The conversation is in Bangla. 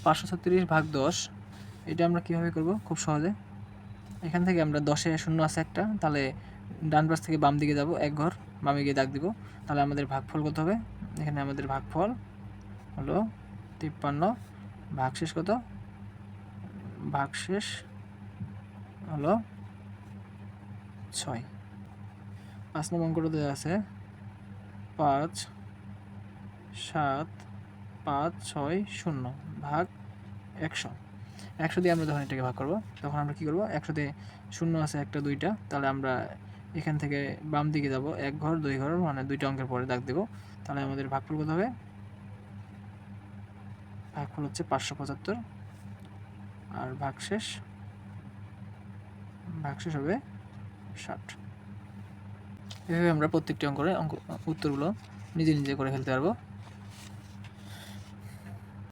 536 ভাগ 10, এটা আমরা কীভাবে করব? খুব সহজে এখান থেকে আমরা 10-এ শূন্য আছে একটা, তাহলে ডান পাশ থেকে বাম দিকে যাব, এক ঘর বামে গিয়ে দাগ দিব, তাহলে আমাদের ভাগফল কত হবে? এখানে আমাদের ভাগফল হলো 53, ভাগশেষ কত? ভাগশেষ হলো 6। 5 নম্বর অঙ্কটা দেওয়া আছে 5, 7, 5, 6, 0 ভাগ 100। 100 দিয়ে আমরা যখন এটাকে ভাগ করব তখন আমরা কী করব? 100 দিয়ে শূন্য আছে একটা, দুইটা, তাহলে আমরা এখান থেকে বাম দিকে যাব, এক ঘর দুই ঘর, মানে দুইটা অঙ্কের পরে দাগ দেব, তাহলে আমাদের ভাগফল কত হবে? ভাগফল হচ্ছে 575, আর ভাগশেষ হবে 60। এভাবে আমরা প্রত্যেকটি অঙ্কের উত্তরগুলো নিজে নিজে করে ফেলতে পারবো।